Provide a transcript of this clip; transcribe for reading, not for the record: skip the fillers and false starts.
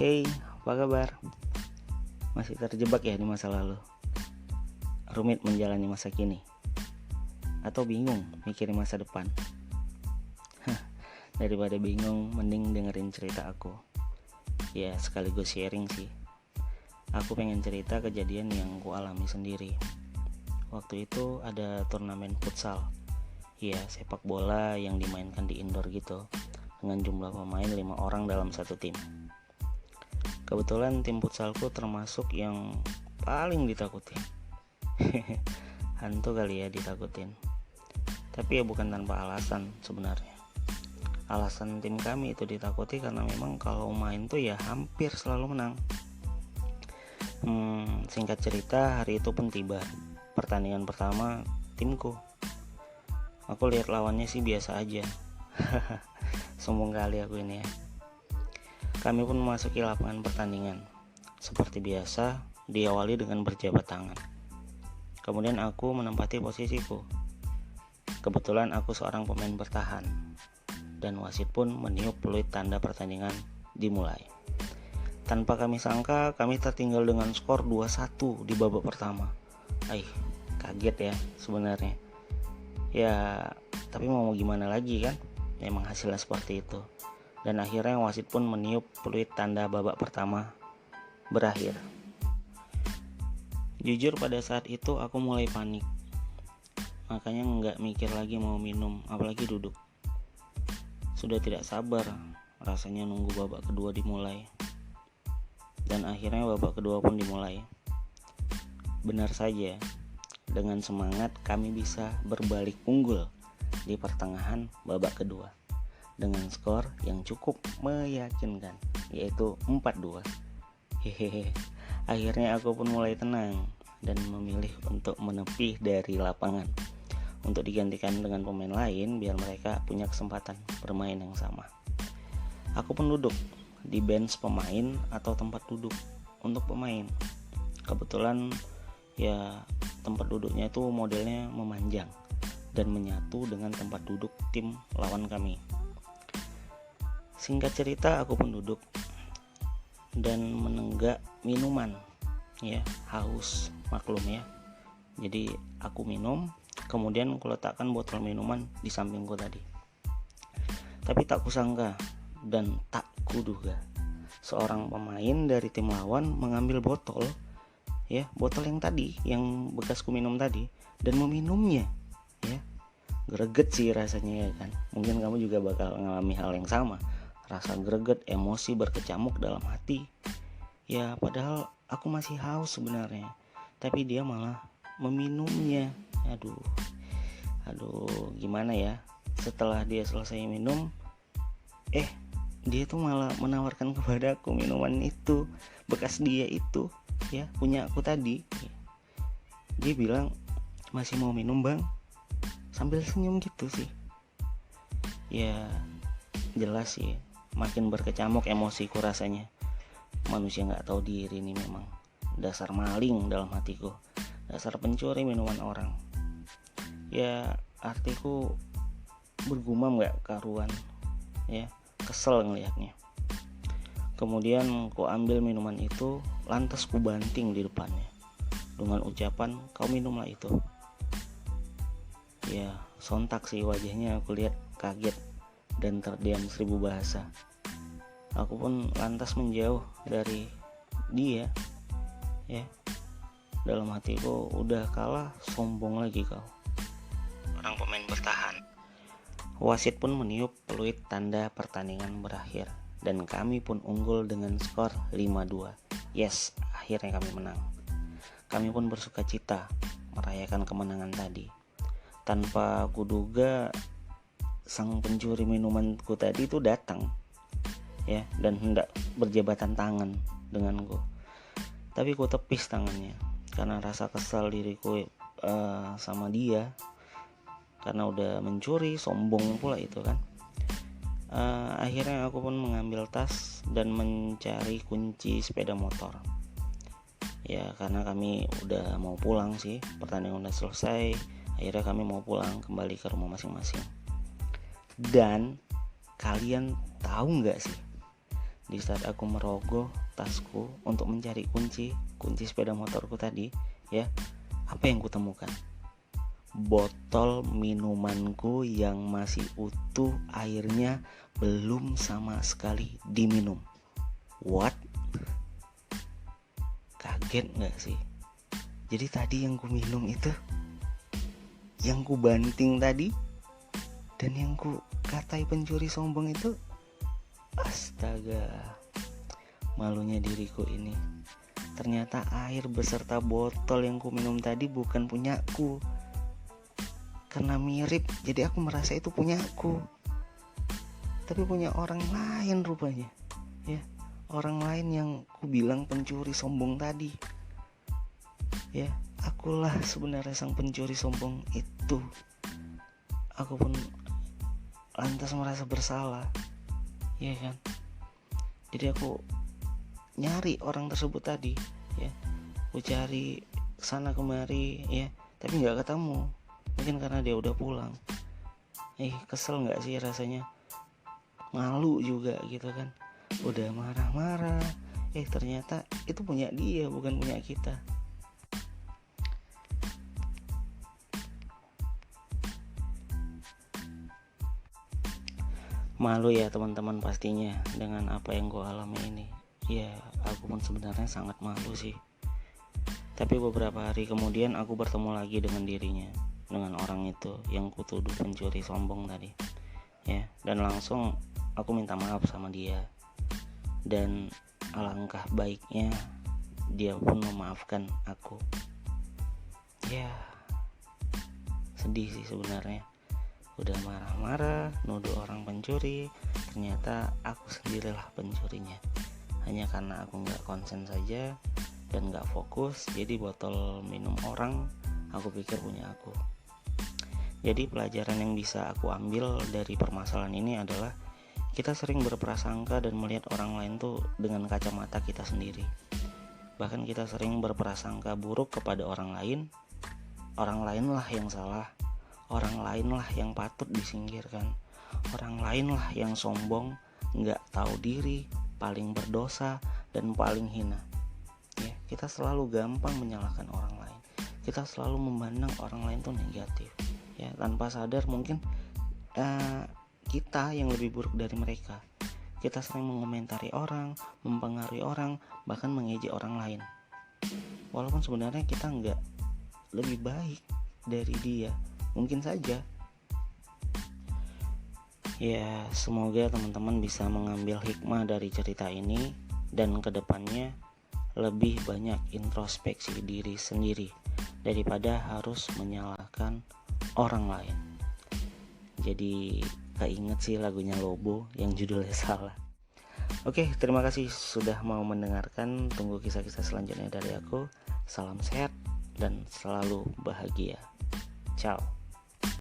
Hey, apa kabar? Masih terjebak ya di masa lalu? Rumit menjalani masa kini? Atau bingung mikirin masa depan? Daripada bingung, mending dengerin cerita aku. Ya, sekaligus sharing sih. Aku pengen cerita kejadian yang ku alami sendiri. Waktu itu ada turnamen futsal. Ya, sepak bola yang dimainkan di indoor gitu, dengan jumlah pemain 5 orang dalam satu tim. Kebetulan tim futsalku termasuk yang paling ditakuti. Hantu kali ya ditakutin. Tapi ya bukan tanpa alasan sebenarnya. Alasan tim kami itu ditakuti karena memang kalau main tuh ya hampir selalu menang. Singkat cerita, hari itu pun tiba. Pertandingan pertama timku. Aku lihat lawannya sih biasa aja. Sombong kali aku ini ya. Kami pun memasuki lapangan pertandingan. Seperti biasa, diawali dengan berjabat tangan. Kemudian aku menempati posisiku. Kebetulan aku seorang pemain bertahan. Dan wasit pun meniup peluit tanda pertandingan dimulai. Tanpa kami sangka, kami tertinggal dengan skor 2-1 di babak pertama. Kaget ya sebenarnya. Ya, tapi mau gimana lagi kan? Memang hasilnya seperti itu. Dan akhirnya wasit pun meniup peluit tanda babak pertama berakhir. Jujur pada saat itu aku mulai panik. Makanya nggak mikir lagi mau minum, apalagi duduk. Sudah tidak sabar rasanya nunggu babak kedua dimulai. Dan akhirnya babak kedua pun dimulai. Benar saja, dengan semangat kami bisa berbalik unggul di pertengahan babak kedua dengan skor yang cukup meyakinkan, yaitu 4-2. Akhirnya aku pun mulai tenang dan memilih untuk menepi dari lapangan untuk digantikan dengan pemain lain biar mereka punya kesempatan bermain yang sama. Aku pun duduk di bench pemain atau tempat duduk untuk pemain. Kebetulan ya tempat duduknya itu modelnya memanjang dan menyatu dengan tempat duduk tim lawan kami. Singkat cerita, aku pun duduk dan menenggak minuman. Ya, haus, maklum ya. Jadi aku minum, kemudian aku letakkan botol minuman di sampingku tadi. Tapi tak kusangka dan tak kuduga, seorang pemain dari tim lawan mengambil botol yang tadi, yang bekas ku minum tadi, dan meminumnya. Ya, greget sih rasanya ya kan. Mungkin kamu juga bakal mengalami hal yang sama. Rasa greget, emosi berkecamuk dalam hati. Ya padahal aku masih haus sebenarnya, tapi dia malah meminumnya. Aduh, gimana ya? Setelah dia selesai minum, dia tuh malah menawarkan kepada aku minuman itu, bekas dia itu, ya punya aku tadi. Dia bilang, masih mau minum bang? Sambil senyum gitu sih. Ya jelas sih, makin berkecamuk emosiku rasanya. Manusia gak tahu diri nih memang. Dasar maling dalam hatiku. Dasar pencuri minuman orang. Ya artiku bergumam gak karuan. Ya, kesel ngelihatnya. Kemudian ku ambil minuman itu, lantas ku banting di depannya dengan ucapan, kau minumlah itu. Ya sontak sih wajahnya aku lihat kaget dan terdiam 1000 bahasa. Aku pun lantas menjauh dari dia. Ya, dalam hatiku, udah kalah sombong lagi kau, orang pemain bertahan. Wasit pun meniup peluit tanda pertandingan berakhir dan kami pun unggul dengan skor 5-2. Yes, akhirnya kami menang. Kami pun bersuka cita merayakan kemenangan tadi. Tanpa kuduga, sang pencuri minumanku tadi itu datang, ya, dan hendak berjabatan tangan denganku. Tapi ku tepis tangannya karena rasa kesal diriku sama dia, karena udah mencuri, sombong pula itu kan. Akhirnya aku pun mengambil tas dan mencari kunci sepeda motor. Ya karena kami udah mau pulang sih, pertandingan udah selesai. Akhirnya kami mau pulang kembali ke rumah masing-masing. Dan kalian tahu nggak sih, di saat aku merogoh tasku untuk mencari kunci sepeda motorku tadi, ya, apa yang kutemukan? Botol minumanku yang masih utuh, airnya belum sama sekali diminum. What? Kaget gak sih? Jadi tadi yang ku minum itu, yang ku banting tadi, dan yang ku katai pencuri sombong itu, astaga, malunya diriku ini. Ternyata air beserta botol yang ku minum tadi bukan punyaku. Karena mirip, jadi aku merasa itu punyaku, tapi punya orang lain rupanya, ya, orang lain yang ku bilang pencuri sombong tadi. Ya, akulah sebenarnya sang pencuri sombong itu. Aku pun lantas merasa bersalah, ya kan. Jadi aku nyari orang tersebut tadi, ya, aku cari kesana kemari, ya, tapi nggak ketemu. Mungkin karena dia udah pulang. Kesel nggak sih rasanya? Malu juga gitu kan. Udah marah-marah, ternyata itu punya dia, bukan punya kita. Malu ya teman-teman pastinya dengan apa yang gue alami ini. Ya, aku pun sebenarnya sangat malu sih. Tapi beberapa hari kemudian aku bertemu lagi dengan dirinya, dengan orang itu yang kutuduh pencuri sombong tadi, ya, dan langsung aku minta maaf sama dia. Dan alangkah baiknya dia pun memaafkan aku. Ya, sedih sih sebenarnya. Udah marah-marah, nuduh orang pencuri, ternyata aku sendirilah pencurinya. Hanya karena aku gak konsen saja dan gak fokus, jadi botol minum orang aku pikir punya aku. Jadi pelajaran yang bisa aku ambil dari permasalahan ini adalah kita sering berprasangka dan melihat orang lain tuh dengan kacamata kita sendiri. Bahkan kita sering berprasangka buruk kepada orang lainlah yang salah, orang lainlah yang patut disingkirkan, orang lainlah yang sombong, gak tahu diri, paling berdosa, dan paling hina. Ya, kita selalu gampang menyalahkan orang lain. Kita selalu memandang orang lain tuh negatif. Ya, tanpa sadar mungkin kita yang lebih buruk dari mereka. Kita sering mengomentari orang, mempengaruhi orang, bahkan mengejek orang lain. Walaupun sebenarnya kita nggak lebih baik dari dia, mungkin saja. Ya, semoga teman-teman bisa mengambil hikmah dari cerita ini dan kedepannya lebih banyak introspeksi diri sendiri daripada harus menyalahkan orang lain. Jadi keinget sih lagunya Lobo yang judulnya Salah. Oke, terima kasih sudah mau mendengarkan. Tunggu kisah-kisah selanjutnya dari aku. Salam sehat dan selalu bahagia. Ciao.